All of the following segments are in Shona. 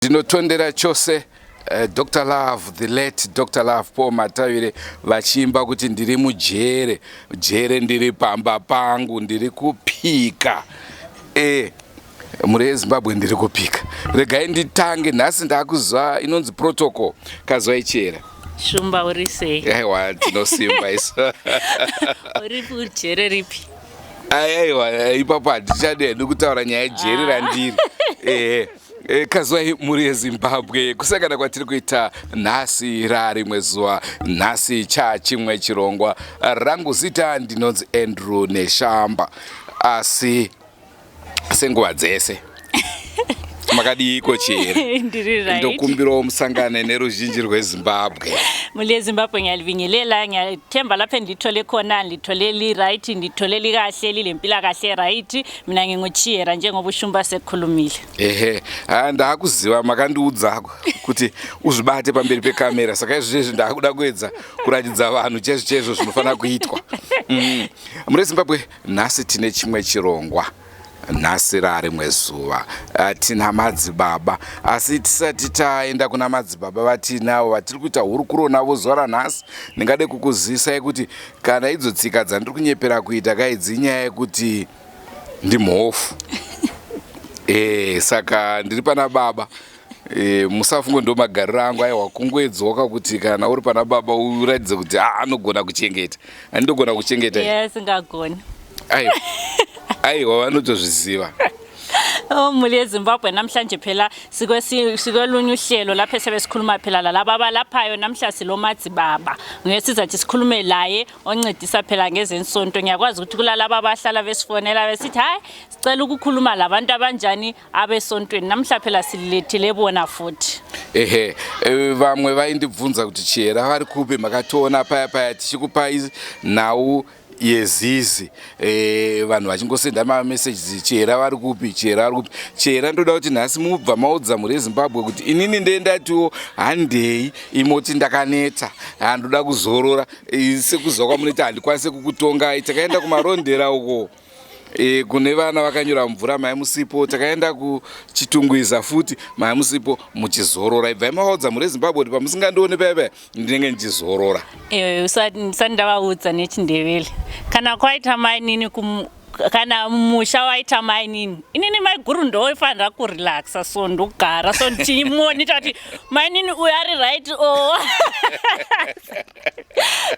Ndinotondera chose Dr. Love, the late Dr. Love Paul Matavire vachimba kuti ndiri mujere, jere ndiri pamba pangu, ndiri kupika. Muri eZimbabwe ndiri kupika. Regai nditange nhasi ndakuzwa inonzi protocol kazwa ichera. Shumba urise. Aiwa tinosimba iso. Uri kujere ripi? Aiwa ipapo handichade kutaura nyaya yejere randiri. Kazwa muri eZimbabwe kusangana kwatiri kuita nhasi rarimwe zuva, nhasi chimwe chirongwa. Rangu zita ndinonzi Andrew Neshamba, asi senguva dzese makadiko chero ndokumbirawo musangane neruzhinji rweZimbabwe. Muli eZimbabwe ngiyalibingelela, ngiyathemba lapha ndithole khona ndithole li right, ndithole likahle lilempila kahle right. Mina nginguchiyera njengoba ushumba sekhulumile. Ndakuziva makandiudzako kuti uzvibate pamberi pekamera, saka izvozvo ndakuda kuedza kuratidza vanhu chezvo zvinofana kuitwa. Muri eZimbabwe nhasi tine chimwe chirongwa. Nhasi rarimwe zuva tina madzibaba, asi tisati taenda kuna madzibaba vatinavo vatiri kuita hurukuro navo zuva ranhasi, ndingade kukuzisai kuti kana idzo tsika dzandiri kunyepera kuita kaidzi nyaya yekuti ndimhofu. Saka ndiri pana baba. Musafunge ndo magariro angu aiwa kungwedzoka kuti kana uri pana baba uratidze kuti anogona kuchengeta. Andogona kuchengeta. Yes, ngagoni. Aiwa vanotozviziva. Muli eZimbabwe namhlanje phela sikolunye uhlelo lapha esebesikhuluma phela lalaba abalaphayo. Namhla silo Madzibaba ngiyesizathi sikhulume laye oncedisa phela ngezensonto. Ngiyakwazi ukuthi kulalaba abahlala besifonela besithi hayi sicela ukukhuluma labantu abanjani abesontweni. Namhla phela silethile bona futhi. Vamwe vaindibvunza kuti chera vari kupe makatona paya tichikupa nhau yezizi. Vanhu vachingosenda messages chera vari kupi, chera ndoda kuti nhasi mubva maudza muri eZimbabwe kuti inini ndendatiwo handei imoti ndakaneta, handoda kuzorora, sekuzwa kwamunoti handikwanise kukutongai. Takaenda kumarondera uko kune vana vakanyura mvura maimusipo, takaenda kuChitungwiza futi maimusipo muchizorora. Ibvai maudza muri eZimbabwe kuti pamusingandione paya ndinenge ndichizorora. Usandavaudza nechindevele kana kwaita mainini kana musha waita mainini inini maiguru ndofanira kurelaxa so ndogara so ndichimoni tati mainini uyu ari right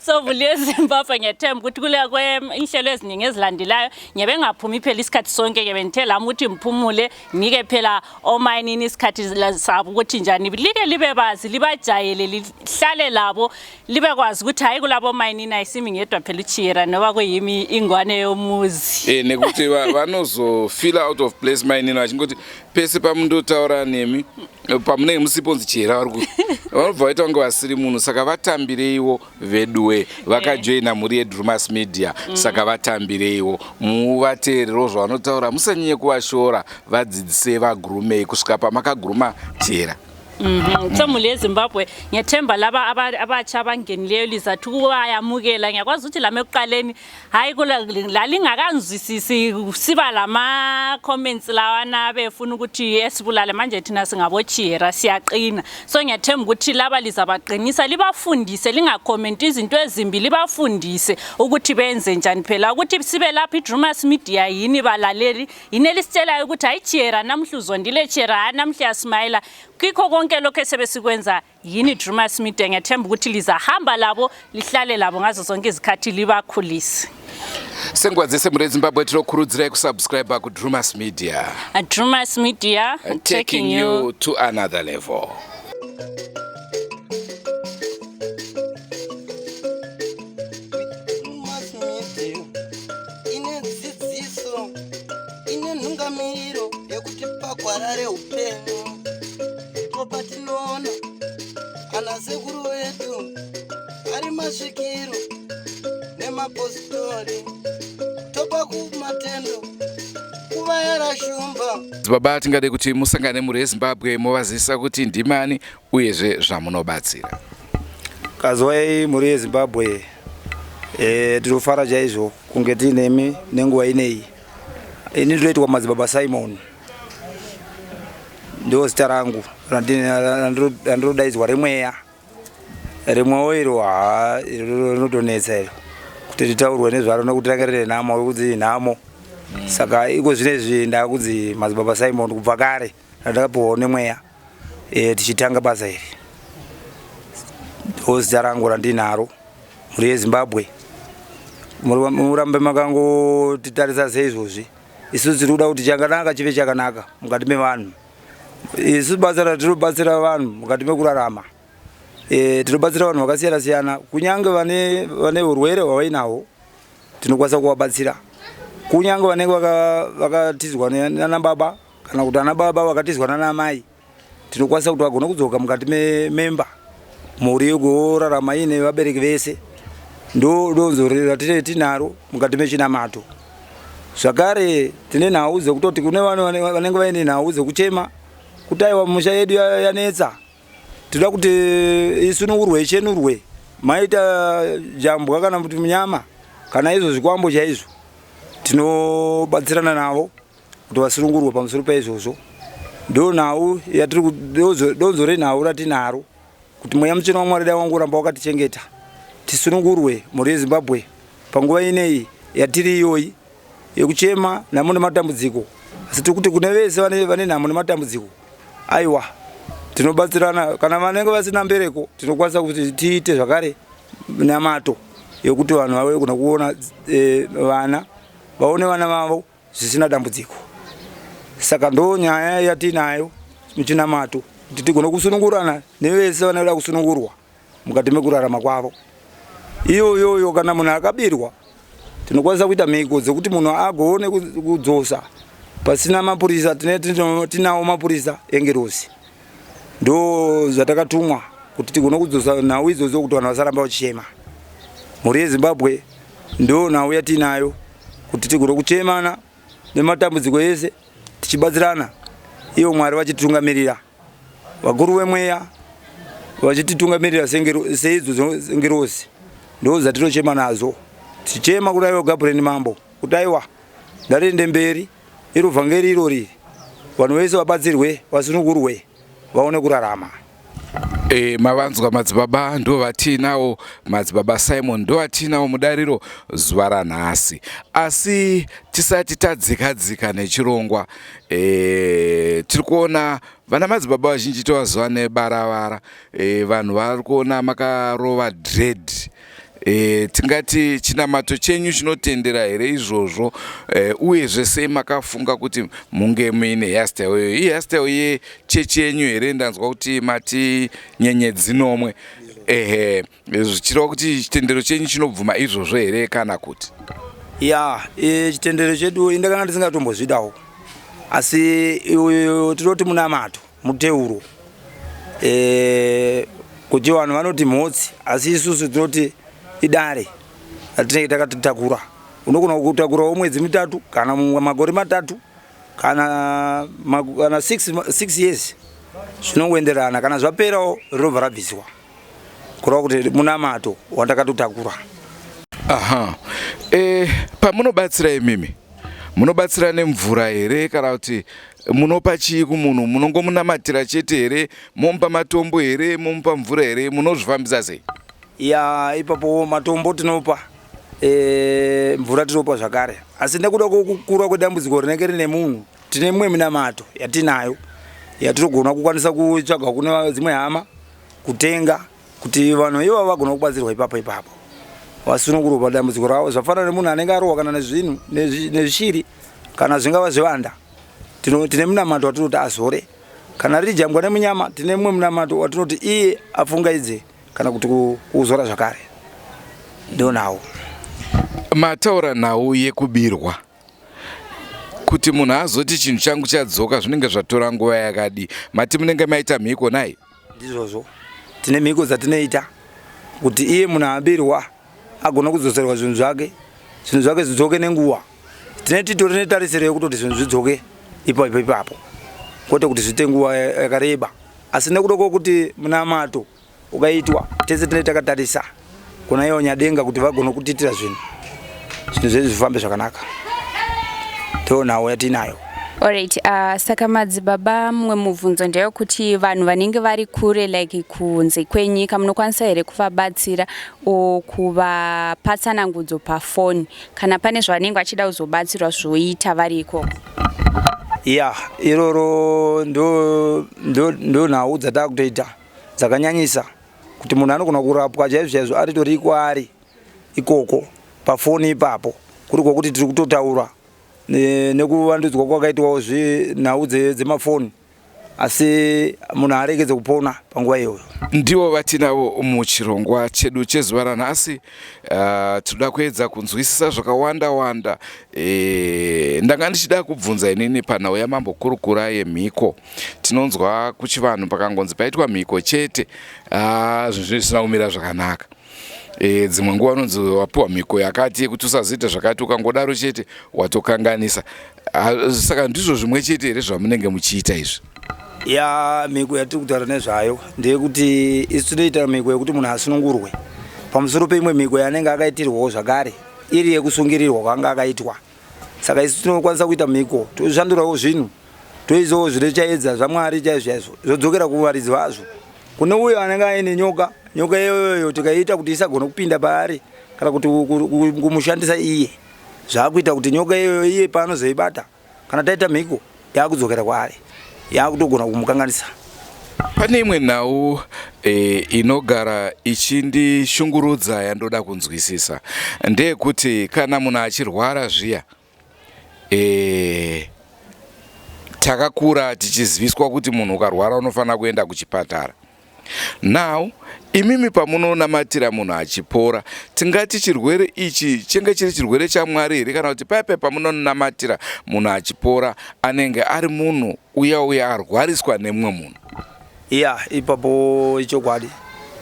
so muli eZimbabwe ngiyathemba ukuthi kule kwenhlelo eziningi ezilandelayo ngiyabe ngaphumi phela isikhathi sonke ngiyabe ngithela ukuthi mphumule ngike phela omayinini isikhathi sabo ukuthi njani like libe bazi libajayele lihlale labo libe kwazi ukuthi hayi kulabo mayinini ayisimi ngedwa phela uchiyera noba kuyimi ingwane yomuzi. Nekuti vanozofeel out of place mainini vachingoti pese pamundotaura nemi pamunenge musiponzi chera vanobva vaita kunge vasiri munhu, saka vatambireiwo veduwe vakajoina muri yeDrewmas media. Saka vatambireiwo muvateerero zvavanotaura, musanyanye kuvashora, vadzidzise vagurumei kusvika pamakaguruma chera. So muli eZimbabwe ngiyathemba laba abatsha abangenileyo lizathi ukuyamukela. Ngiyakwazi ukuthi lami ekuqaleni hayi lalingakanzwisisi siba lama comments lawana befuna ukuthi esibulale manje thina singabochiyera siyaqina. So ngiyathemba ukuthi laba lizabaqinisa, libafundise, lingakomenti izinto ezimbi, libafundise ukuthi benze njani phela ukuthi sibe lapha iDrewmas media yini balaleli inelisitshela ukuthi hayi chiyera namhla uzondile, chiyera namhla yasmayela kikho konke lokho esebesikwenza yini Drewmas media. Ngiyathemba ukuthi lizahamba labo lihlale labo ngazo zonke izikhathi libakhulise. Sengwadzese muri eZimbabwe tinokurudzirai kusubscribe kuDrewmas media. Drewmas media taking you to another level. Patinoona ndiSekuru wetu ari masvikiro nemapositori topa kumatendo kuva yarashumba. Baba tingade kuti musangane muri eZimbabwe movazisa kuti ndimani uyezve zvamunobatsira. Kazwai muri eZimbabwe tirofara chaizvo kunge tinemi nenguva inei. Ini ndinoitwa Madzibaba Simon. ndo zita rangu randinodaidzwa remweya rimwewo iro rinodonetsa iro kuti ritaurwe nezvaro nokuti range nhamo kuti nhamo saka iko zvinezvi ndakunzi Madzibaba Simon kubva kare randakapiwawo nemweya tichitanga basa iri ndo zita rangu randinaro mhuri yeZimbabwe. Murambe makangotitarisa seizvozvi isusu tiri kuda kuti chakanaka chive chakanaka mukati mevanhu. Isusu basa ratinobatsira vanhu mukati mekurarama tinobatsira vanhu vakasiyana siyana, kunyange vane urwere hwavainahwo tinokwanisa kuvabatsira, kunyange vanenge vakatizwa nana baba kana kuti ana baba vakatizwa nana mai tinokwanisa kuti vagone kudzoka mukati mememba mhuri yogorarama ine vabereki vese. Ndo donzo ratinaro mukati mechinamato. Zvakare tine nhau dzekutoti kune vanhu vanenge vaine nhau dzekuchema kuti aiwa musha yedu yanetsa, tinoda kuti isunungurwe ichenurwe, maita jambwa kana kuti munyama kana izvo zvikwambo chaizvo tinobatsirana navo kuti vasunungurwe pamusoro paizvozvo. Ndo nhau donzo renhau ratinaro kuti mweya muchena waMwari dai wangu ramba wakatichengeta tisunungurwe mhuri yeZimbabwe panguva ineyi yatiri iyoyi yekuchema nhamo nematambudziko. Asi tiri kuti kune vese vane nhamo nematambudziko aiwa tinobatsirana, kana vanenge vasina mbereko tinokwanisa kuti tiite zvakare namato yokuti vanhu vave kuna kuona vana vaone vana vavo zvisina dambudziko. Saka ndo nyaya yatinayo muchinamato kuti tigone kusunungurana nevese vanoda kusunungurwa mukati mekurarama kwavo. Iyo kana munhu akabirwa tinokwanisa kuita mhiko dzekuti munhu agone kudzosa pasina mapurisa. Tinawo mapurisa engerosi, ndo zvatakatumwa kuti tigone kudzosa nhau idzodzo kuti vanhu vasaramba vachichema. Mhuri yeZimbabwe ndo nhau yatinayo kuti tigone kuchemana nematambudziko ese tichibatsirana, ivo Mwari vachititungamirira, vakuru vemweya vachititungamirira seidzo engerosi. Ndo zatinochema nazo, tichema kudai Gabriel Mambo kuti aiwa ndarende mberi iro vhangeri iro riri vanhu vese vabatsirwe vasunungurwe vaone kurarama. Mavanzwa madzibaba ndo vatinawo, Madzibaba Simon ndo vatinawo mudariro zuva ranhasi. Asi tisati tadzika nechirongwa tiri kuona vana madzibaba vazhinji tovaziva nebaravara, vanhu vari kuona makarova dread. Tingati chinamato chenyu chinotendera here izvozvo, uyezve sei makafunga kuti munge muine hairstyle iyo? Iyi hairstyle yechechi yenyu here? Ndanzwa kuti mati nyenyedzi nomwe. Zvichireva kuti chitendero chenyu chinobvuma izvozvo here kana kuti? Chitendero chedu indakanga ndisingatombozvidawo, asi tinoti munamato muteuro kuti vanhu vanoti mhotsi, asi isusu tinoti idare atinenge takatitakura. Unogona kutakurawo mwedzi mitatu kana makore matatu kana 6 years zvinongoenderana, kana zvaperawo rinobva rabviswa kureva kuti munamato wandakatotakura. Pamunobatsira imimi munobatsira nemvura here kana kuti munopa chii kumunhu? Munongomunamatira chete here? Momupa matombo here? Momupa mvura here? Munozvifambisa sei? Ipapo matombo tinopa, mvura tinopa zvakare. Asi nekuda kukura kwedambudziko rinenge rine munhu, tine mimwe minamato yatinayo yatinogona kukwanisa kutsvaga kune dzimwe hama kutenga kuti vanhu ivo vagona kubatsirwa ipapo vasunungurwa padambudziko ravo. Zvafanana nemunhu anenge arohwa kana nezvinhu nezvishiri kana zvingava zvivanda, tine minamato watinoti azore. Kana riri jambwa nemunyama tine mumwe minamato watinoti iye afungaidze kana kuti kuzora zvakare. Ndo nhau. Mataura nhau yekubirwa kuti munhu azoti chinhu changu chadzoka zvinenge zvatora nguva yakadi, mati munenge maita mhiko nai? Ndizvozvo tine mhiko dzatinoita kuti iye munhu abirwa agona kudzoserwa zvinhu zvake zvidzoke nenguva. Titori netarisiro yekutoti zvinhu zvidzoke ipapo kwete kuti zviite nguva yakareba. Asi nekuda kwokuti munamato ukaitwa tese tinenge takatarisa kuna ivo nyadenga kuti vagona kutiitira zvinhu zvedu zvifambe zvakanaka. Ndo nhau yatinayo. Alright, saka madzibaba mumwe mubvunzo ndeyekuti vanhu vanenge vari kure like kunze kwenyika munokwanisa here kuvabatsira o kuvapa tsanangudzo pafoni kana pane zvavanenge vachida kuzobatsirwa zvoita vari ikoko? Iroro ndo nhau dzatakutoita dzakanyanyisa kuti munhu anogona kurapwa chaizvo aritori kwaari ikoko pafoni ipapo kuri kwokuti tiri kutotaura nekuvandudzwa kwakaitwawo nhau dzemafoni asi munhu arekedze kupona panguva iyoyo. Ndivo vatinavo muchirongwa chedu chezuva ranhasi. Tinoda kuedza kunzwisisa zvakawanda. Ndanga ndichida kubvunza inini panhau yamambokurukura yemhiko. Tinonzwa kuchivanhu pakangonzi paitwa mhiko chete, zvinhu zvisina kumira zvakanaka. Dzimwe nguva unonzi wapiwa mhiko yakati yekuti usazoita zvakati, ukangodaro chete watokanganisa. Saka ndizvo zvimwe chete here zvamunenge muchiita izvi? Mhiko yatiri kutaura nezvayo ndeyekuti isu tinoita mhiko yekuti munhu asunungurwe pamusoro peimwe mhiko yanenge akaitirwawo zvakare iri yekusungirirwa kwanga akaitwa. Saka isu tinokwanisa kuita mhiko toshandurawo zvinhu toisawo zvinochaedza zvamwari chaizvo zvodzokera kuvaridzi vazvo. Kune uyo anenge aine nyoka iyoyo tikaiita kuti isagona kupinda paari kana kuti kumushandisa iye, zvakuita kuti nyoka iyoyo iye paanozoibata kana taita mhiko yakudzokera kwaari, yakutogona kumukanganisa. Pane imwe nhau inogara ichindishungurudza yandoda kunzwisisa, ndeyekuti kana munhu achirwara zviya, takakura tichiziviswa kuti munhu ukarwara unofanira kuenda kuchipatara. Now imimi pamunonamatira munhu achipora, tingati chirwere ichi chinge chiri chirwere chaMwari here kana kuti paipai pamunonamatira munhu achipora anenge ari munhu uya arwariswa nemumwe munhu? Ipapo ichokwadi.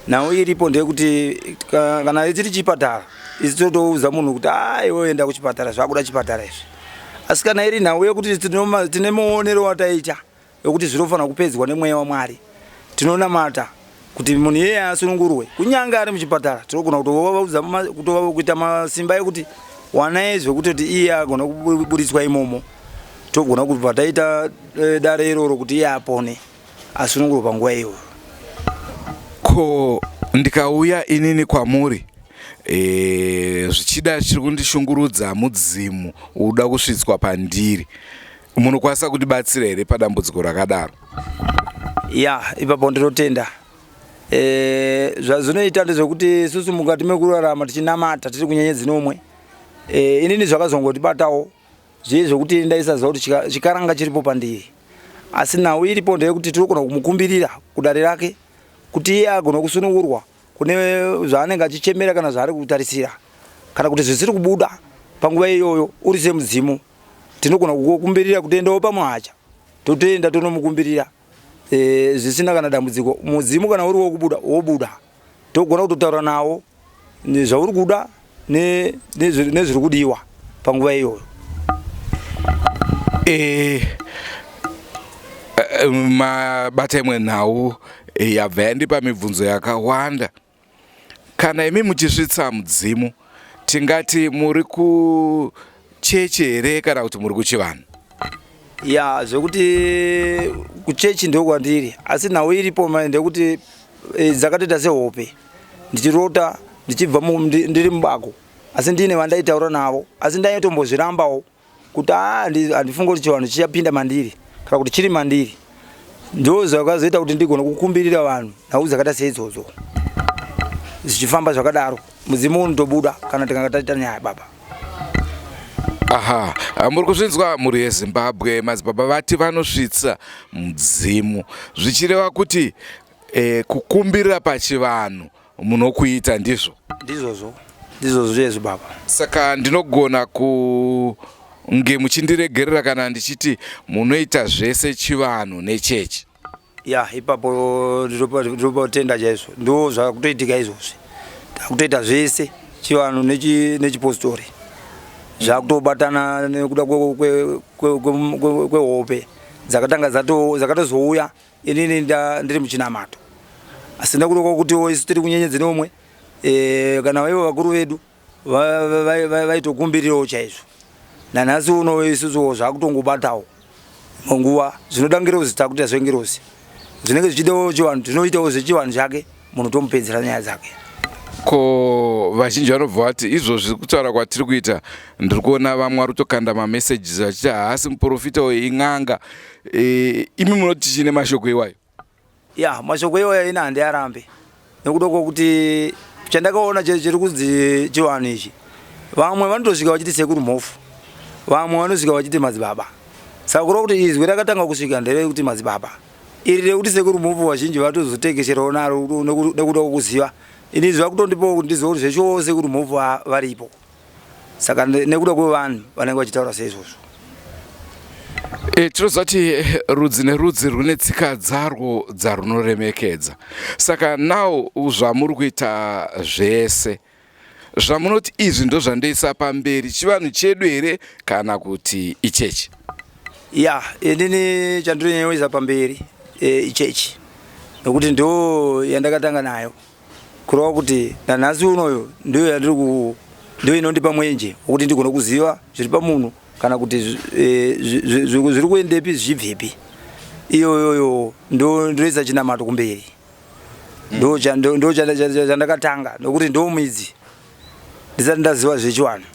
Nhau iripo ndeyekuti kana tiri chipatara isi totouza munhu kuti iwe enda kuchipatara, zvakuda chipatara izvi. Asi kana iri nhau yekuti tine muonero wataita yokuti zvinofanira kupedzwa nemweya waMwari, tinonamata kuti munhu iyeye asunungurwe kunyange ari muchipatara. Tinogona kutova kuita masimba ekuti wana zvekuti iye agona kuburitswa imomo, togona kubva taita dare iroro kuti iye apone asunungurwe panguva iyoyo. Ko ndikauya inini kwamuri zvichida chiri kundishungurudza mudzimu uda kusvitswa pandiri, munokwanisa kutibatsira here padambudziko rakadaro? Ipapo ndinotenda. Zvazvinoita ndezvekuti isusu mukati mekurarama tichinamata tiri kunyenyedzi nomwe, inini zvakazongotibatawo zviye zvokuti ndaisaziva kuti chikaranga chiripo pandiri. Asi nhau iripo ndeyekuti tinogona kumukumbirira kudare rake kuti iye agona kusunungurwa kune zvaanenge achichemera kana zvaari kutarisira, kana kuti zvisiri kubuda panguva iyoyo uri semudzimu. Tinogona kukumbirira kutoendawo pamuhacha totoenda tonomukumbirira zvisina kana dambudziko. Mudzimu kana uri wokubuda wobuda, togona kutotaura nawo zvauri kuda nezviri kudiwa panguva iyoyo. Mabata imwe nhau yabva yandipa mibvunzo yakawanda. Kana imi muchisvitsa mudzimu, tingati muri kuchechi here kana kuti muri kuchivanhu? Zvekuti kuchechi ndokwandiri, asi nhau iripo ndekuti dzakatoita sehope. Ndichirota ndichibva ndiri mubako, asi ndine vandaitaura navo, asi ndaitombozvirambawo kuti handifunga kuti chivanhu chichapinda mandiri kana kuti chiri mandiri. Ndo zvakazoita kuti ndigona kukumbirira vanhu nhau dzakaita seidzodzo. Zichifamba zvakadaro mudzimu unotobuda kana tikanga taita nyaya baba. Muri kuzvinzwa muri yeZimbabwe. Madzibaba vati vanosvitsa mudzimu, zvichireva kuti kukumbirira pachivanhu munokuita ndizvo? Ndizvozvo zvezvo baba. Saka ndinogona kunge muchindiregerera kana ndichiti munoita zvese chivanhu nechechi? Ipapo ndinotenda chaizvo, ndo zvakutoitika izvozvi. Takutoita zvese chivanhu nechipostori, zvakutobatana nekuda kwehope dzakatanga dzakatozouya inini ndiri muchinamato. Asi ndakuda kwokuti isu tiri kunyenyedzi nomwe, kana vaivo vakuru vedu vaitokumbirirawo chaizvo. Nanhasi uno isusu zvakutongobatawo munguwa zvinoda ngerozi takuita zvengerozi zvinenge zvichidawo chivanhu tinoitawo zvechivanhu chake munhu tomupedzera nyaya dzake. Ko vazhinji vanobva vati izvozvi kutaura kwatiri kuita ndiri kuona vamwe vari kutokanda mamessages vachiti haasi muprofita uyu ing'anga. Imi munoti chine mashoko iwayo? Ya mashoko iwayo ina handiarambe nekuda kwokuti chandakaona chiri kunzi chivanhu ichi vamwe vanotosvika vachiti sekuru Mhofu, vamwe vanosvika vachiti Madzibaba. Saka kureva kuti izwi rakatanga kusvika nderekuti Madzibaba, iri rekuti sekuru Mhofu vazhinji vatozotekesherawo naro nekuda kwokuziva. Ini zva kutondipo kuti ndizive kuti zvechose sekuru Mhofu varipo, saka nekuda kwevanhu vanenge vachitaura seizvozvo. Tinoziva kuti rudzi nerudzi rune tsika dzarwo dzarunoremekedza. Saka nawo zvamuri kuita zvese zvamunoti izvi ndo zvandoisa pamberi chivanhu chedu here kana kuti ichechi? Ya inini chandinonyanyoisa pamberi ichechi nekuti ndo yandakatanga nayo kureva kuti nanhasi unoyo ndo inondipa mwenje wekuti ndigona kuziva zviri pamunhu kana kuti zviri kuendepi zvichibvepi. Iyoyoyo ndoisa chinamato kumberi, ndo chandakatanga nokuti ndo midzi ndisati ndaziva zvechivanhu.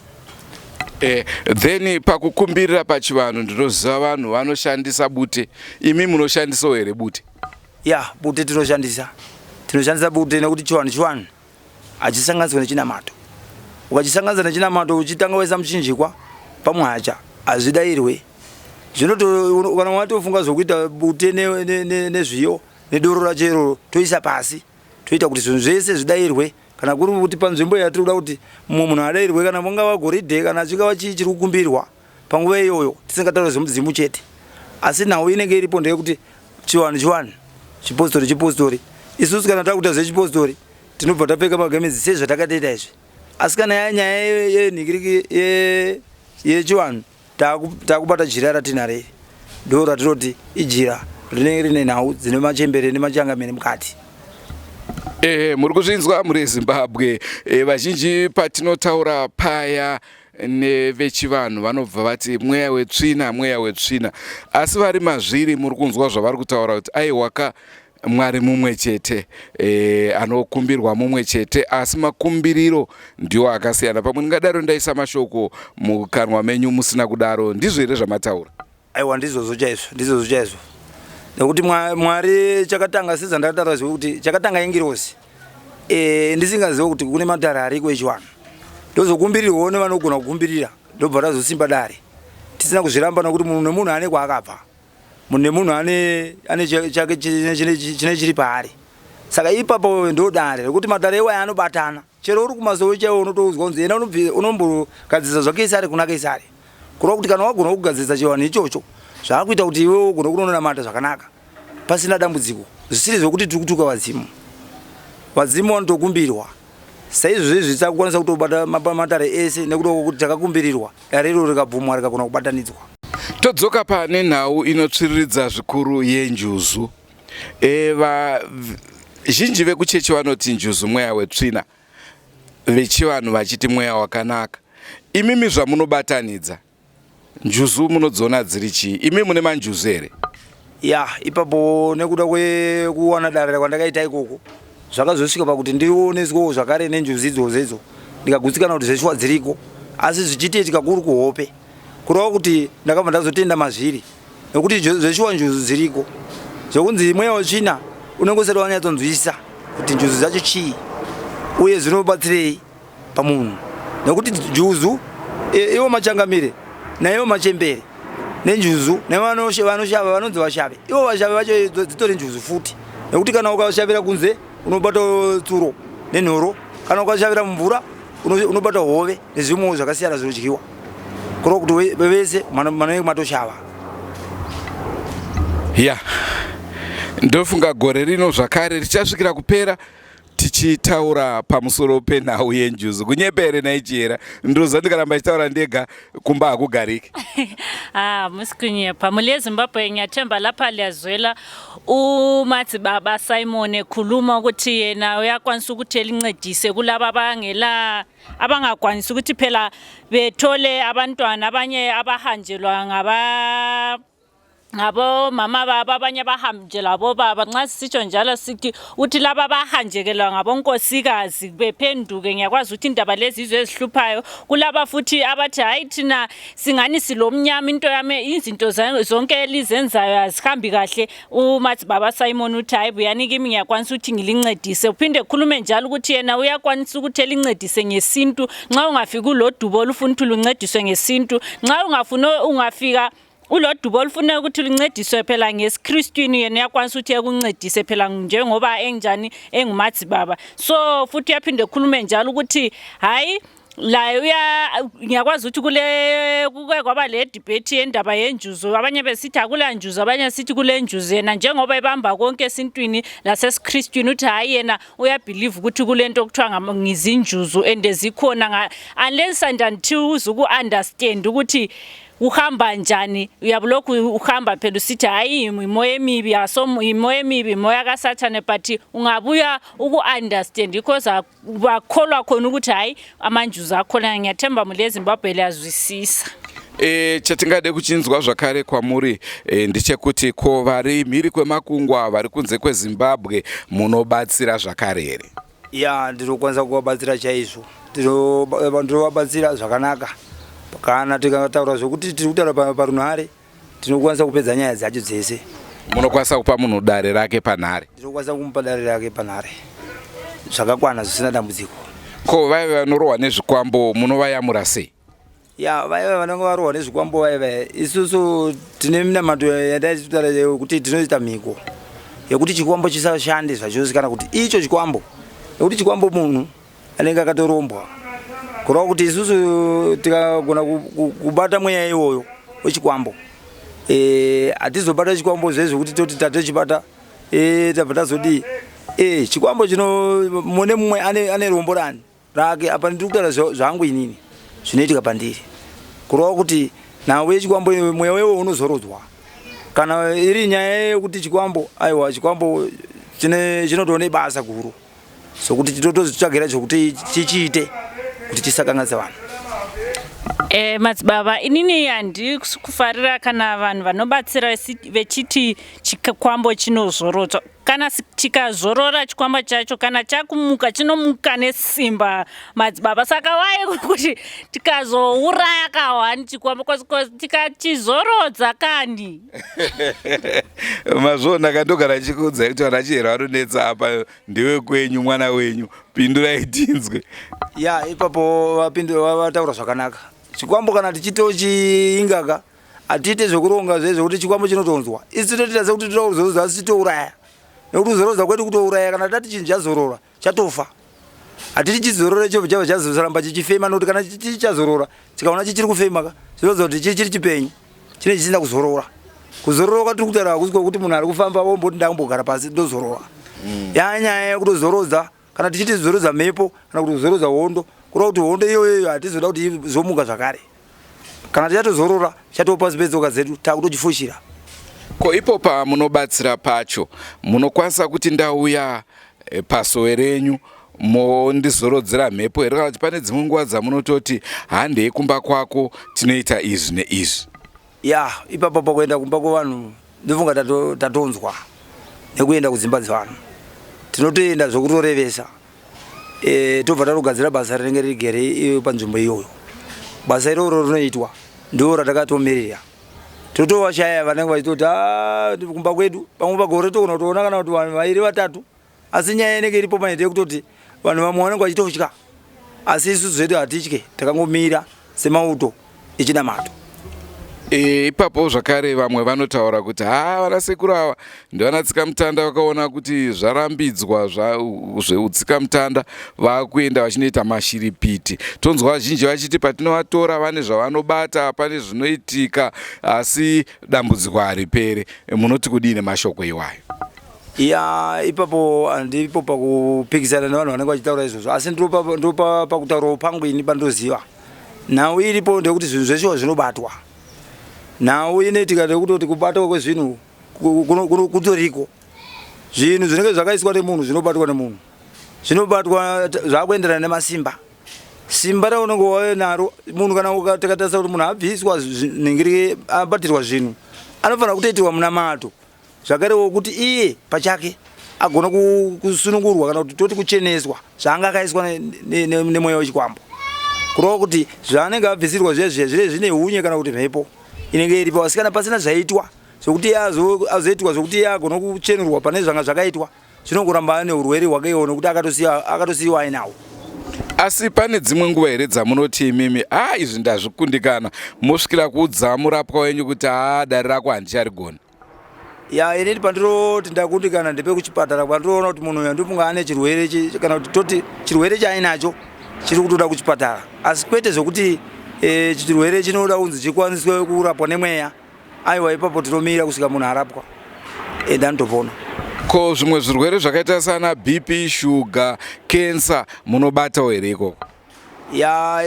Then pakukumbirira pachivanhu ndinoziva vanhu vanoshandisa bute. Imi munoshandisawo here bute? Ya bute tinoshandisa bute nekuti chivanhu hachisanganiswa nechinamato. Ukachisanganisa nechinamato uchitanga waisa muchinjikwa pamwacha hazvidayirwe. Zvinoto kana watofunga zvokuita bute nezviyo nedoro rachero toisa pasi toita kuti zvinhu zvese zvidayirwe. Kana kuri kuti panzvimbo yatiri kuda kuti mumwe munhu adayirwe kana mungava goridhe kana chingava chii chiri kukumbirwa panguva iyoyo tisingataure zvemudzimu chete, asi nhau inenge iripo ndeyekuti chivanhu chipostori. Isusu kana takuita zvechipostori tinobva tapfeka magemenzi sezvatakaita izvi, asi kana yanyaya yenhikiriki yechivanhu takubata jira ratinare ndo ratinoti ijira rinenge rine nhau dzine machembere nemachangamene mukati. Muri kuzvinzwa muri Zimbabwe. Vazhinji patinotaura paya nevechivanhu vanobva vati mweya wetsvina, asi vari mazviri muri kunzwa zvavari kutaura kuti aiwaka Mwari mumwe chete, anokumbirwa mumwe chete, asi makumbiriro ndiwo akasiyana. Pamwe ndingadaro ndaisa mashoko mukanwa menyu musina kudaro, ndizvo here zvamataura? Aiwa ndizvo chaizvo nekuti Mwari chakatanga sezvandakataura zvekuti chakatanga ingirozi ndisingazive kuti kune matare ariko echivanhu ndozokumbirirwawo nevanogona kukumbirira ndobva tazosimba dare tisina kuzviramba nokuti munhu nemunhu ane kwaakabva, munhu nemunhu ane chake chine chiri paari. Saka ipapo ndo dare rekuti matare iwayo anobatana, chero uri kumasowe chaiwo unotoudzwa kunzi ena unombogadzisa zvakaisari kuna kaisari, kureva kuti kana wagona kugadzisa chivanhu ichocho zvaakuita kuti iwe ugona kunonamata zvakanaka pasina dambudziko, zvisiri zvokuti tiri kutuka vadzimu vanotokumbirwa. Saizvozvi takukwanisa kutobata matare ese nekuda kwokuti takakumbirirwa darero rikabvumwa rikagona kubatanidzwa. Todzoka pane nhau inotsviriridza zvikuru yenjuzu. Vazhinji vekuchechi vanoti njuzu mweya wetsvina, vechivanhu vachiti mweya wakanaka. Imimi zvamunobatanidza njuzu munodziona dziri chii? Imi mune manjuzu here? Ya ipapo nekuda kwekuwana dare kwandakaita ikoko zvakazosvika pakuti ndioneswewo zvakare nenjuzu idzodzo ndikagutsikana kuti zveshuwa dziriko, asi zvichitiitika kuri kuhope kureva kuti ndakabva ndazotenda mazviri nekuti zveshuwa njuzu dziriko. Zvokunzi mweya wetsvina unenge usati wanyatsonzwisa kuti njuzu dzacho chii uye zvinobatsirei pamunhu, nekuti njuzu iwo machangamire naivo machembere nenjuzu nevanoshava vanonzi vashave, ivo vashave vacho dzitori njuzu futi, nekuti kana ukashavira kunze unobata tsuro nenhoro, kana ukashavira mumvura unobata hove nezvimwewo zvakasiyana zvinodyiwa, kureva kuti vese manenge matoshava. Ya ndofunga gore rino zvakare richasvikira kupera tichitaura pamusoro penhau yenjuzu. Kunyepere naichera ndoza ndikaramba chitaura ndega kumba hakugariki. Musi kunyepa mule Zimbabwe ngiyathemba lapha liyazwela uMadzibaba Simon ekhuluma ukuthi yena uyakwanisa ukuthi elincedise kulabo abangakwanisi ukuthi phela bethole abantwana, abanye abahanjelwa ngabo mama baba abanye bahambje labo baba nxa sisitsho njalo sithi uthi laba bahanjekelwa ngabonkosikazi bephenduke ngiyakwazi ukuthi indaba lezi izwe ezihluphayo kulaba futhi abathi hayi thina singani silomnyama into yami izinto zonke elizenzayo azihambi kahle uMadzibaba Simon uthi hayi buyani kimi ngiyakwanisa ukuthi ngilincedise uphinde khulume njalo ukuthi yena uyakwanisa ukuthi elincedise ngesintu nxa ungafika ulodubo olufuna ukuthi luncediswe ngesintu nxa ungafika ulodubo olufuna ukuthi luncediswe phela ngesiKristwini yena uyakwanisa ukuthi ekuncedise phela njengoba enjani enguMadzibaba so futhi uyaphinde khulume njalo ukuthi hayi la ngiyakwazi ukuthi kuke kwaba le debate yendaba yenjuzo abanye besithi akula njuzo abanye sithi kule njuzo yena njengoba ebamba konke esintwini lasesiKristwini uthi hayi yena uyabelieve ukuthi kulento okuthiwa ngizinjuzo endezikhona unless and until uzuku understand ukuthi uhamba njani uyabulokhu uhamba phela usithi hayi imoya emibi imoya emibi imoya kaSathane but ungabuya uku-understand because bakholwa khona ukuthi hayi amanjuzo akhona ngiyathemba mule Zimbabwe liyazwisisa chatingade kuchinzwa zvakare kwamuri ndechekuti ko vari mhiri kwemakungwa vari kunze kweZimbabwe munobatsira zvakare here ya ndinokwanisa kuvabatsira chaizvo ndinovabatsira zvakanaka kana tikataura zvokuti tiri kutaura parunhare tinokwanisa kupedza nyaya dzacho dzese munokwanisa kupa munhu dare rake panhare ndinokwanisa kumupa dare rake panhare zvakakwana zvisina dambudziko ko vaive vanorohwa nezvikwambo munovayamura sei ya vaive vanenge varohwa nezvikwambo vaive isusu tine minamato yataitaura yekuti tinoita mhiko yekuti chikwambo chisashande zvachose kana kuti icho chikwambo yekuti chikwambo munhu anenge akatorombwa kurova kuti isusu tikagona kubata mweya iwoyo wechikwambo hatizobata chikwambo zvezvokuti toti tatochibata tabva tazodii chikwambo chino mune mumwe ane rombo rake apa ndiri kutaura zvangu inini zvinoitika pandiri kurova kuti nawe chikwambo mweya wewo unozorodzwa kana iri nyaya yekuti chikwambo aiwa chikwambo chinotoone basa guru sokuti titotozvitsvagira chokuti chichiite kuti tisakanganisa vanhu Madzibaba inini handi kufarira kana vanhu vanobatsira vechiti chikwambo chinozorodzwa kana chikazorora chikwambo chacho kana chakumuka chinomuka nesimba Madzibaba saka wai kuti tikazouraya kahwani chikwambo tikachizorodza kandi mazvona kandogara chikuudza kuti vana chihera vanonetsa apa ndewe kwenyu mwana wenyu pindurai tinzwe ya ipapo vataura zvakanaka chikwambo kana tichitochiingaka hatiite zvekuronga zvezvokuti chikwambo chinotonzwa isi tinotoita sekuti tinozorodza asi titouraya nekuti kuzorodza kwedu kutouraya kana tati chinhu chazorora chatofa hatiti chizorora icho chava chazoramba chichifema nokuti kana chichazorora tikaona chichiri kufema zvinorodza kuti chichiri chipenyu chine chisina kuzorora kuzorora kwatiri kutaura hakusi kwekuti munhu ari kufamba womboti ndakambogara pasi ndozorora yanyaya yekutozorodza kana tichiti zorodza mhepo kana kuti zorodza hondo kurova kuti hondo iyoyo hatizoda kuti zomuka zvakare kana tichatozorora chatopa zipedzoka zedu takutochifushira ko ipo pamunobatsira pacho munokwanisa kuti ndauya pasowe renyu mondizorodzera mhepo here kana kuti pane dzimwe nguva dzamunototi handei kumba kwako tinoita izvi neizvi ya ipapo pakuenda kumba kwevanhu ndofunga tatonzwa nekuenda kudzimba dzevanhu tinotoenda zvokutorevesa tobva tatogadzira basa rinenge rigere panzvimbo iyoyo basa iroro rinoitwa ndo ratakatomirira totovashaya vanenge vachitoti kumba kwedu pamwe pagore togona kutoona kana kuti vanhu vairi vatatu asi nyaya inenge iripo maite yekutoti vanhu vamwe vanenge vachitotya asi isusu zvedu hatitye takangomira semauto echinamato ipapo zvakare vamwe vanotaura kuti vanasekuru ava ndivanatsika mutanda vakaona kuti zvarambidzwa zveutsika mutanda vakuenda vachinoita mashiripiti tonzwa vazhinji vachiti patinovatora vane zvavanobata pane zvinoitika asi dambudziko haripere munoti kudii nemashoko iwayo ya ipapo handipo pakupikisana nevanhu vanenge vachitaura izvozvo asi ndo pakutaurawo pangu ini pandoziva nhau iripo ndekuti zvinhu zveshe zvinobatwa nhau inoitika ndekutoti kubatwa kwezvinhu kutoriko zvinhu zvinenge zvakaiswa nemunhu zvinobatwa nemunhu zvinobatwa zvakuenderana nemasimba simba raunenge wave naro munhu kana tikatarisa kuti munhu abviswa ningiri abatirwa zvinhu anofana kutoitirwa munamato zvakarewo kuti iye pachake agona kusunungurwa kana kuti toti kucheneswa zvaanga akaiswa nemweya wechikwambo kurova kuti zvaanenge abvisirwa zvezve zvine hunye kana kuti mhepo inenge iripo asikana pasina zvaitwa zvokuti azoitwa zvokuti iye agona kuchenerwa pane zvanga zvakaitwa zvinongoramba ane urwere hwakeiwo nokuti akatosiyiwa ainawo. Asi pane dzimwe nguva here dzamunoti imimi izvi ndazvikundikana mosvikira kuudza murapwa wenyu kuti dare rako handicharigoni? Inini pandiroti ndakundikana ndepekuchipatara pandiroona kuti munhu uyu ndomunga ane chirwere kana kuti toti chirwere chaainacho chiri kutoda kuchipatara, asi kwete zvokuti chirwere chinoda kunzi chikwaniswe kurapwa nemweya. Aiwa ipapo tinomira kusvika munhu arapwa ndanotopona. Ko zvimwe zvirwere zvakaita sana BP, shuga, kensa munobatawo here ikoko?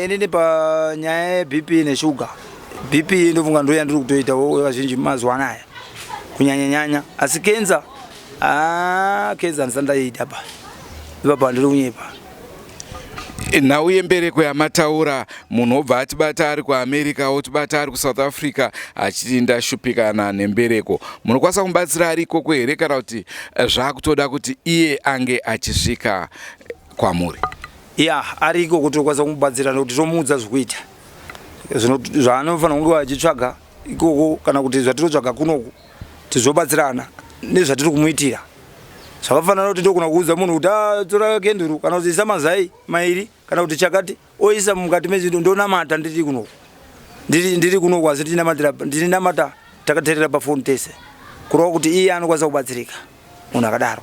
Inini panyaya yeBP neshuga, BP ndofunga ndo yandiri kutoitawo kazhinji mazuva anaya kunyanya, asi kensa ndisandaita pa ipapa ndiri kunyepa. Nhau yembereko yamataura munhu obva atibata ari kuAmerica otibata ari kuSouth Africa achiti ndashupikana nembereko, munokwanisa kumubatsira ari ikoko here kana kuti zvakutoda kuti iye ange achisvika kwamuri? Ari ikoko tokwanisa kumubatsira nokuti tomuudza zvokuita zvaanofanira kunge achitsvaga ikoko kana kuti zvatinotsvaga kunoku tizobatsirana nezvatiri kumuitira. Zvakafanana kuti ndogona kuudza munhu kuti tora kenduru kana kuti isa mazai mairi kana kuti chakati oisa mukati mezvinhu ndonamata ndiri kunoku asi ndinamata takateerera pafoni tese kurova kuti iye anokwanisa kubatsirika. Munhu akadaro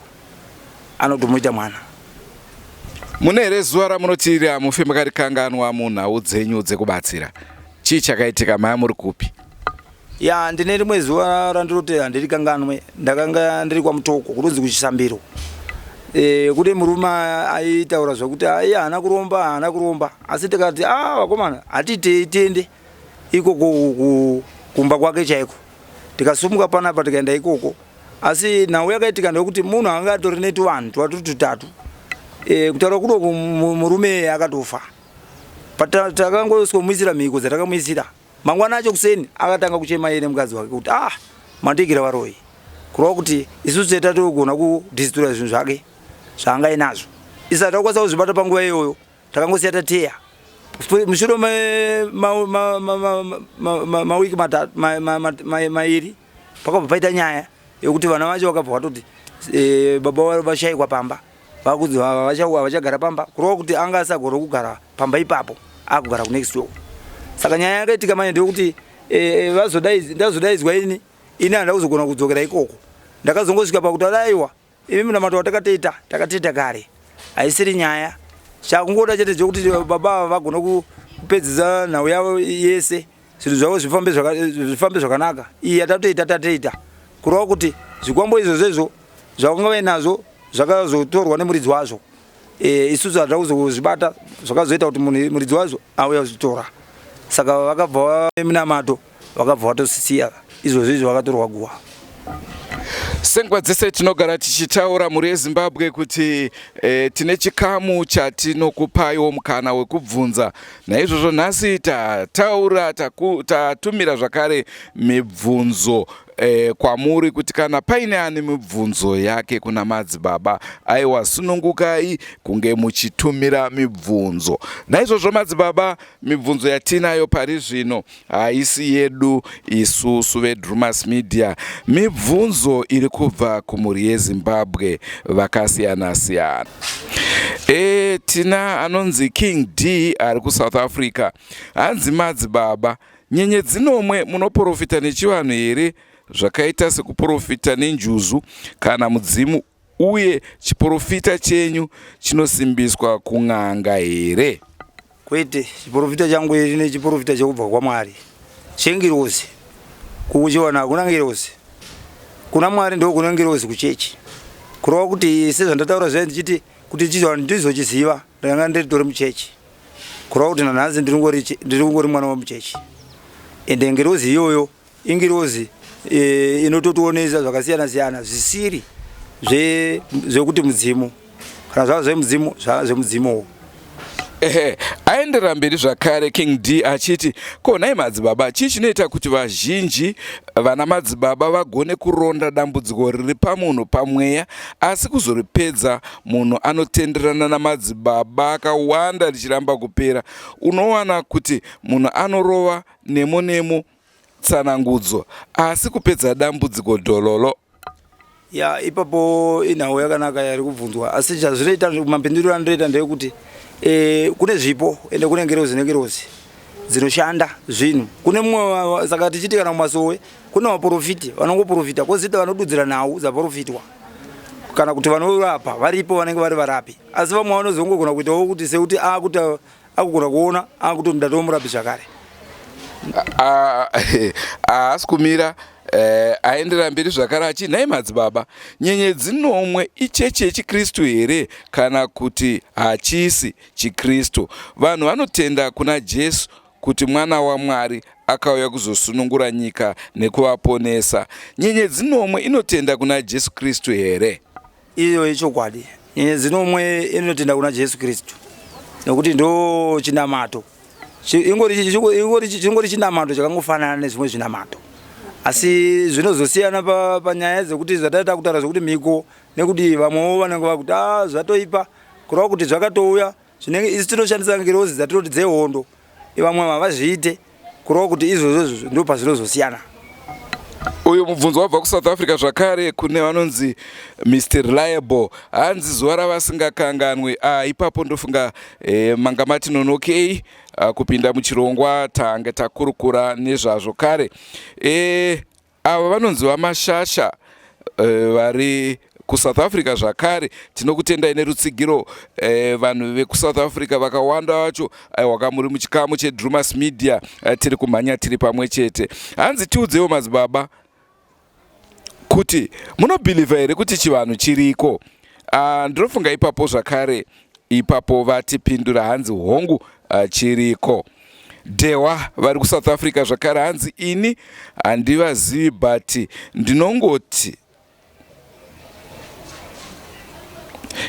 anotomuita mwana. Mune here zuva ramunotirira mufe makarikanganwa munhau dzenyu dzekubatsira? Chii chakaitika? Maya muri kupi? Ndine rimwe zuva randinoti handirikanganwe, ndakanga ndiri kwamutoko kunonzi kuchisambiro. Kuti murume aitaura zvokuti haana kuromba asi tikati vakomana hatitei tiende ikoko kumba kwake chaiko. Tikasumuka panapa tikaenda ikoko, asi nhau yakaitika ndekuti munhu anga atori netuvanhu twaturi tutatu. Kutaura kudoko murume akatofa. Takangosikomuisira mhiko dzatakamuisira, mangwana acho kuseni akatanga kuchema iye nemukadzi wake kuti mandigira varoi, kurova kuti isusu teta togona kudhisitira zvinhu zvake zvaanga inazvo. Isati takwanisa kuzvibata panguva iyoyo takangosiya tateya. Mushure mawiki mairi pakabva paita nyaya yokuti vana vacho vakabva vatoti baba vashayikwa pamba, vakuzi havachagara pamba, kurova kuti anga asagona kugara pamba ipapo akugara kunext door. Saka nyaya yakaitika manje ndekuti ndazodaidzwa ini handina kuzogona kudzokera ikoko. Ndakazongosvika pakuti aiwa imi munamato watakateta kare haisiri nyaya, chakungoda chete chokuti baba vagona kupedzisa nhau yavo yese zvinhu zvavo zvifambe zvakanaka. Iyi yatatoita kurova kuti zvikwambo izvozvo zvakanga vainazvo zvakazotorwa nemuridzi wazvo. Isusu hatida kuzozvibata, zvakazoita kuti muridzi wazvo auya kuzvitora. Saka vakabva minamato vakabva vatosisiya izvozvo vakatorwa guva. Senguva dzese tinogara tichitaura muri yeZimbabwe kuti tine chikamu chatinokupaiwo mukana wekubvunza. Naizvozvo nhasi tataura tatumira zvakare mibvunzo kwamuri kuti kana paine ane mibvunzo yake kuna Madzibaba aiwa sunungukai kunge muchitumira mibvunzo. Naizvozvo Madzibaba, mibvunzo yatinayo pari zvino haisi yedu isusu veDrewmas Media, mibvunzo iri kubva kumhuri yeZimbabwe vakasiyana siyana. Tina anonzi King D ari kuSouth Africa. Hanzi Madzibaba, nyenyedzi nomwe munoprofita nechivanhu here zvakaita sekuprofita nenjuzu kana mudzimu, uye chiprofita chenyu chinosimbiswa kun'anga here? Kwete, chiprofita changu iri nechiprofita chekubva kwaMwari. Chengirozi kuchiwana hakuna ngirozi, kuna Mwari ndo kuna ngirozi kuchechi. Kurova kuti sezvandataura zvai ndichiti kuti chichiwana ndizochiziva ndanga ndiritori muchechi, kurova kuti nanhasi ndiri kungori mwana wamuchechi. Ende ngirozi iyoyo ingirozi inototionesa zvakasiyana siyana zvisiri zvekuti mudzimu, kana zvava zvemudzimu zvava zvemudzimuwo. aenderera mberi zvakare King D achiti ko nhai madzibaba chii chinoita kuti vazhinji vana madzibaba vagone kuronda dambudziko riri pamunhu pamweya asi kuzoripedza munhu anotenderana namadzibaba akawanda richiramba kupera. Unowana kuti munhu anorova nemo tsanangudzo asi kupedza dambudziko dhololo. Ya ipapo inhau yakanaka yari kubvunzwa asi chazvinoita mapinduriro anoita ndeyekuti kune zvipo ende kune ngerozi dzinoshanda zvinhu. Kune mumwe saka tichiti kana mumasowe kuna vaprofiti vanongoprofita kozita vanodudzira nhau dzaprofitwa kana kuti vanorapa varipo vanenge vari varapi asi vamwe vanozongogona kuitawo kuti sekuti akugona kuona akuti ndatomurapi zvakare. Haasi kumira aenderera mberi zvakare achiti nhai madzibaba nyenyedzi nomwe ichechi yechikristu here kana kuti hachisi chikristu? Vanhu vanotenda kuna Jesu kuti mwana waMwari akauya kuzosunungura nyika nekuvaponesa. Nyenyedzi nomwe inotenda kuna Jesu Kristu here? Iyo ichokwadi. Nyenyedzi nomwe inotenda kuna Jesu Kristu nekuti ndo chinamato. Chingori chinamato chakangofanana nezvimwe zvinamato. Asi zvinozosiyana panyaya dzekuti zvataita kutaura zvokuti miko nekuti vamwewo vanenge vakuti zvatoipa kureva kuti zvakatouya zvinenge isi tinoshandisa ngerozi dzatinoti dzehondo vamwe havazviite kureva kuti izvozvo ndo pazvinozosiyana. Uyu mubvunzo wabva kuSouth Africa zvakare kune vanonzi Mr Reliable hanzi zuva ravasingakanganwe. Ipapo ndofunga manga matinonokei kupinda muchirongwa tange takurukura nezvazvo kare. Ava vanonzi vamashasha vari kuSouth Africa zvakare tinokutendai nerutsigiro. Vanhu vekuSouth Africa vakawanda vacho wakamuri muchikamu cheDrewmas Media tiri kumhanya tiri pamwe chete. Hanzi tiudzewo madzibaba kuti munobhilivha here kuti chivanhu chiriko? Ndinofunga ipapo zvakare ipapo vatipindura hanzi hongu chiriko. Dewa vari kuSouth Africa zvakare hanzi ini handivazivi but ndinongoti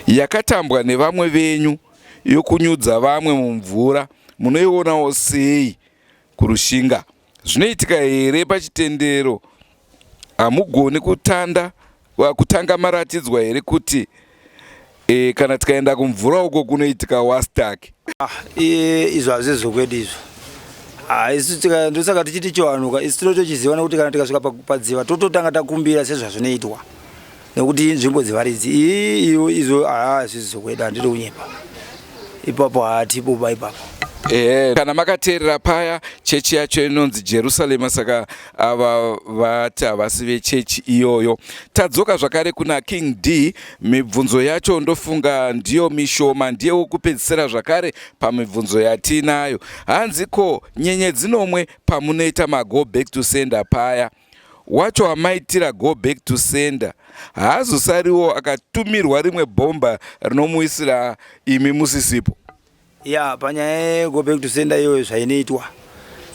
yakatambwa nevamwe venyu yokunyudza vamwe mumvura munoionawo sei kurushinga? Zvinoitika here pachitendero? Hamugoni kutanga maratidzwa here kuti kana tikaenda kumvura uko kunoitika wastaki? Izvo hazvisi zvokwedu izvo. Isu ndosaka tichiti chiwanuka isi tinotochiziva nekuti kana tikasvika padziva tototanga takumbira sezvazvinoitwa nekuti inzvimbo dzivaridzi izvo hazvisi zvokwedu handiri kunyepa ipapo hatipo ipapo. Kana makateerera paya chechi yacho inonzi Jerusalema saka ava vati havasi vechechi iyoyo. Tadzoka zvakare kuna King D. Mibvunzo yacho ndofunga ndiyo mishoma ndiyewo kupedzisira zvakare pamibvunzo yatinayo. Hanzi ko nyenyedzi nomwe pamunoita go back to sender paya wacho amaitira go back to sender haazosariwo akatumirwa rimwe bhomba rinomuisira imi musisipo? Ya panyaya go back to sender iyoyo zvainoitwa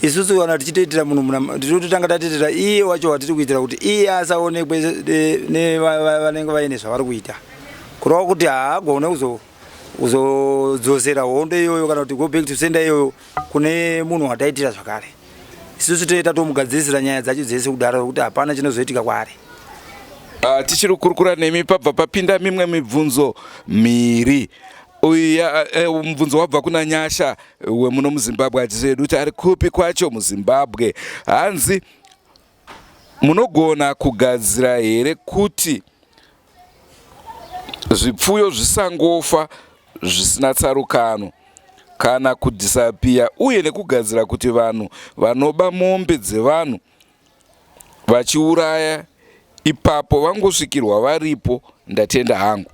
isusu kana tichitoitira munhu tinototanga tatiitira iye wacho watiri kuitira kuti iye asaonekwe nevanenge vaine zvavari kuita kureva kuti haagone kuzodzosera hondo iyoyo kana kuti go back to sender iyoyo kune munhu wataitira zvakare. Isusu toita tomugadzirisira nyaya dzacho dzese kudaro kuti hapana chinozoitika kwaari. Tichiri kurukura nemi pabva papinda mimwe mibvunzo miri. Mubvunzo wabva kuna Nyasha wemuno muZimbabwe atizedu kuti ari kupi kwacho muZimbabwe. Hanzi munogona kugadzira here kuti zvipfuyo zvisangofa zvisina tsarukano kana kudhisapiya uye nekugadzira kuti vanhu vanoba mombe dzevanhu vachiuraya ipapo vangosvikirwa varipo? Ndatenda hangu.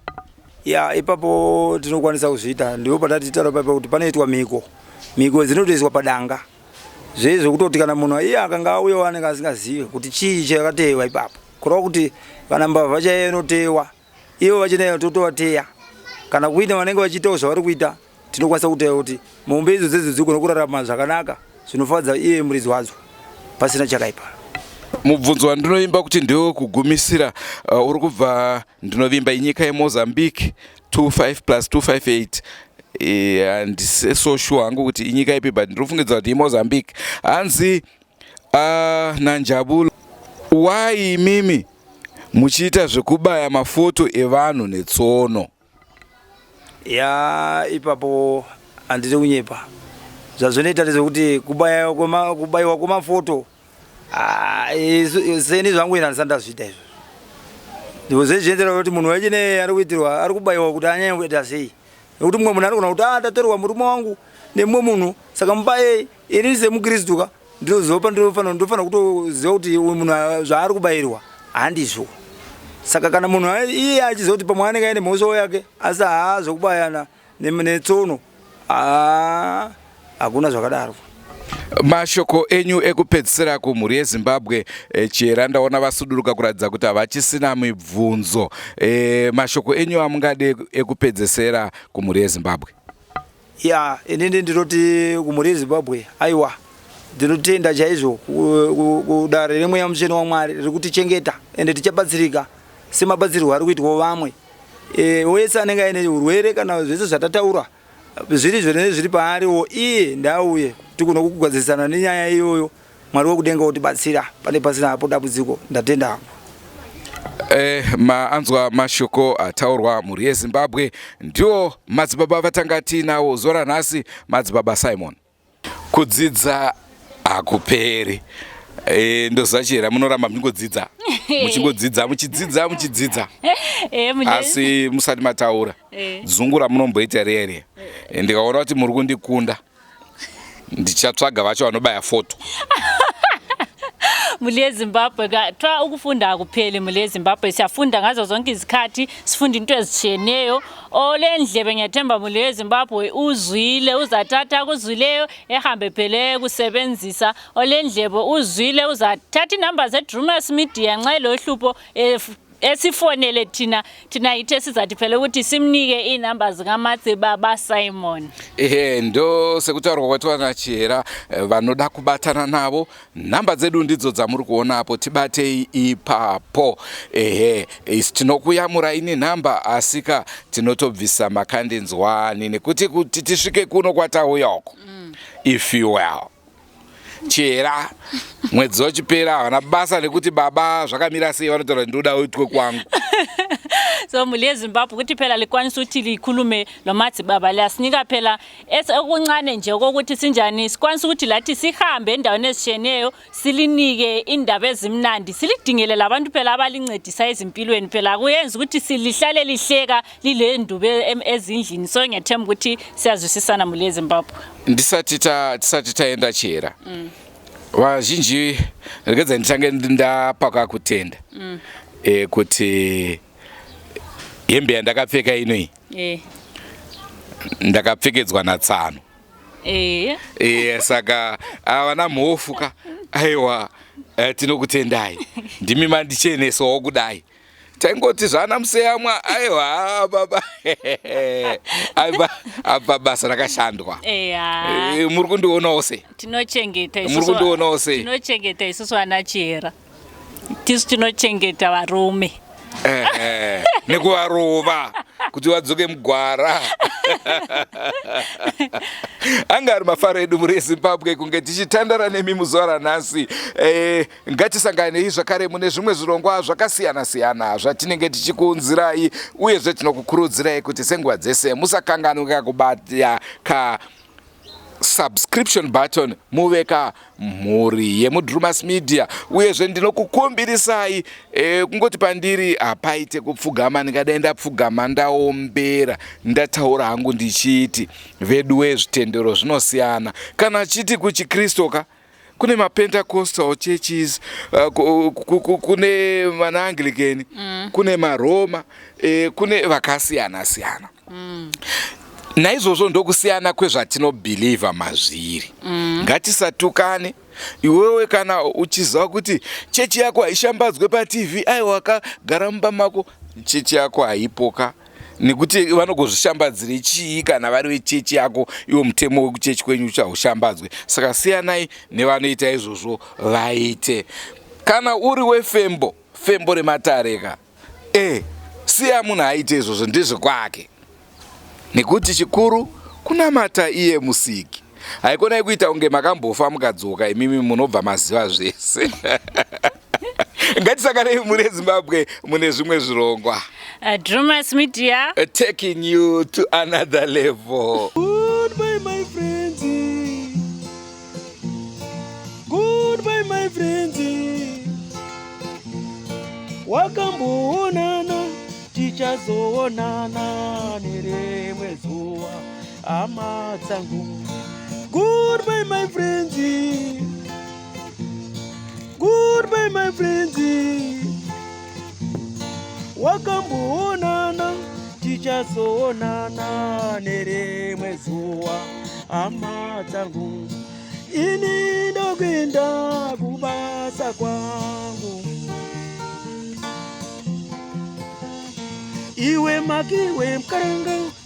Ya ipapo tinokwanisa kuzviita ndipo patatitaura paipa kuti panoitwa miko dzinotoiswa padanga zvezvekutoti kana munhu iye akanga auyawo anenge asingazivi kuti chii chakatewa ipapo kureva kuti kana mbavha chaiyo inotewa ivo vachinayo totovateya kana kuita vanenge vachiitawo zvavari kuita tinokwanisa kutaura kuti mombe idzo dzedzo dzigona kurarama zvakanaka zvinofadza iye muridzi wadzo pasina chakaipa. Mubvunzo wandinoimba kuti ndewo kugumisira uri kubva ndinovimba inyika yeMozambique 25+258 handiseso sure hangu kuti inyika ipi but ndinofungidzira kuti iMozambique. Hanzi Nanjabulo, why imimi muchiita zvekubaya mafoto evanhu netsono? Ya ipapo handiti kunyepa. Zvazvinoita ndezvekuti kubayiwa kwemafoto seni zvangu ina ndisandazviita izvo. Ndiko zvichiendera kuti munhu weche ari kuitirwa ari kubayiwa kuti anyanye kuita sei. Nekuti mumwe munhu anogona kuti ndatorwa murume wangu nemumwe munhu saka mubaye ini semuKristu ndinofanira kutoziva kuti uyu munhu zvaari kubayirwa handizvo. Saka kana munhu iye achiziva kuti pamwe anenge aine mhosva yake asi zvekubayana netsono hakuna zvakadaro. Mashoko enyu ekupedzisira kumhuri yeZimbabwe chera ndaona vasuduruka kuratidza kuti havachisina mibvunzo. Mashoko enyu amungade ekupedzisira kumhuri yeZimbabwe? Ya inini ndinoti kumhuri yeZimbabwe aiwa ndinotenda chaizvo kudare remweya mutsvene waMwari riri kutichengeta ende tichabatsirika semabatsirwo ari kuitwa vamwe. Wese anenge aine urwere kana zvese zvatataura zviri zviri paariwo iye ndauye tikuno kugadzisana nenyaya iyoyo. Mwari wokudenga utibatsira pane pasina apo dambudziko. Ndatenda. Maanzwa mashoko ataurwa mhuri yeZimbabwe ndiwo madzibaba vatanga tinawo zuva ranhasi. Madzibaba Simon, kudzidza hakuperi. Ndozvachera munoramba muchingodzidza muchidzidza asi musati mataura dzungu ramunomboita rere. Ndikaona kuti muri kundikunda ndichatsvaga vacho vanobaya foto. Mhuri yeZimbabwe twa ukufunda akupheli. Mhuri yeZimbabwe siyafunda ngazo zonke izikhathi, sifunda into ezicheneyo. Ole ndlebe ngiyathemba mhuri yeZimbabwe uzwile, uzathatha kuzwileyo ehambe phele kusebenzisa. Ole ndlebe uzwile uzathatha inamba zeDrewmas Media nxa lohlupho esifonele thina ithe sizathi phela ukuthi simnike inamba zikaMadzibaba Simon. Ndo sekutaurwa kwatwana chera vanoda kubatana navo. Namba dzedu ndidzo dzamuri kuonapo, tibatei ipapo. Tinokuyamura ine namba asika tinotobvisa makandenzwani nekuti kuti tisvike kuno kwatauyako. If you will. Chera mwedzi wachipera havana basa nekuti baba zvakamira sei vanotaura ndoda uitwe kwangu. So mhuri yeZimbabwe kuti phela likwanisa ukuthi likhulume loMadzibaba liyasinika phela okuncane nje kokuthi sinjani sikwanisa ukuthi lathi sihambe endaweni ezisheneyo silinike indaba ezimnandi silidingele labantu phela abalincedisa ezimpilweni phela kuyenza ukuthi silihlale lihleka lile ndube ezindlini. So ngiyathemba ukuthi siyazwisisana mhuri yeZimbabwe. Tisati taenda chera vazhinji rekedza ndichange ndapaka kutenda kuti hembe yandakapfeka inoi ndakapfekedzwa natsano. Saka avana Mhofu ka aiwa tinokutendai ndimi mandichenesawo kudai. Taingoti zvana museyamwa aiwa baba apa basa rakashandwa. Muri kundionawo sei? Tinochengeta isusu vana chera. Tisu tinochengeta varume. Nekuvarova kuti vadzoke mugwara. Anga ari mafaro edu mhuri yeZimbabwe kunge tichitandara nemi muzuva ranhasi. Ngatisangane zvakare mune zvimwe zvirongwa zvakasiyana-siyana zvatinenge tichikuunzirai uyezve tinokukurudzirai kuti senguva dzese musakanganwika kubata subscription button muveka mhuri yemuDrewmas Media. Uyezve ndinokukumbirisai kungoti pandiri hapaite kupfugama. Ndingadai ndapfugama ndaombera ndataura hangu ndichiti vedu vezvitendero zvinosiyana. Kana chiti kuchiKristu kune maPentecostal churches, kune vanaAnglican, kune maRoma, kune vakasiyana-siyana. Naizvozvo ndokusiyana kwezvatinobhilivha mazviri. Ngatisatukane. Iwewe kana uchiziva kuti chechi yako haishambadzwe paTV, aiwa wakagara mumba mako, chechi yako haipoka. Nekuti vanogozvishambadzira chii kana vari wechechi yako, iwo mutemo wekuchechi kwenyu uchaushambadzwe. Saka siyanai nevanoita izvozvo vaite. Kana uri wefembo rematareka, siya munhu aite izvozvo ndezvekwake. Nekuti chikuru kunamata iye musiki. Haikona kuita unge makambofa mukadzoka imimi munobva maziva zvese. Ngatisangane mune Zimbabwe mune zvimwe zvirongwa. Drewmas Media Taking you to another level. Goodbye my friends. Goodbye my friends. Wakamboonana tichazoonana nerimwe zuva hama dzangu. Goodbye my friends. Goodbye my friends. Wakamboonana tichazoonana nerimwe zuva hama dzangu. Ini ndokwenda kubasa kwangu. Iwe makiwe mkaranga.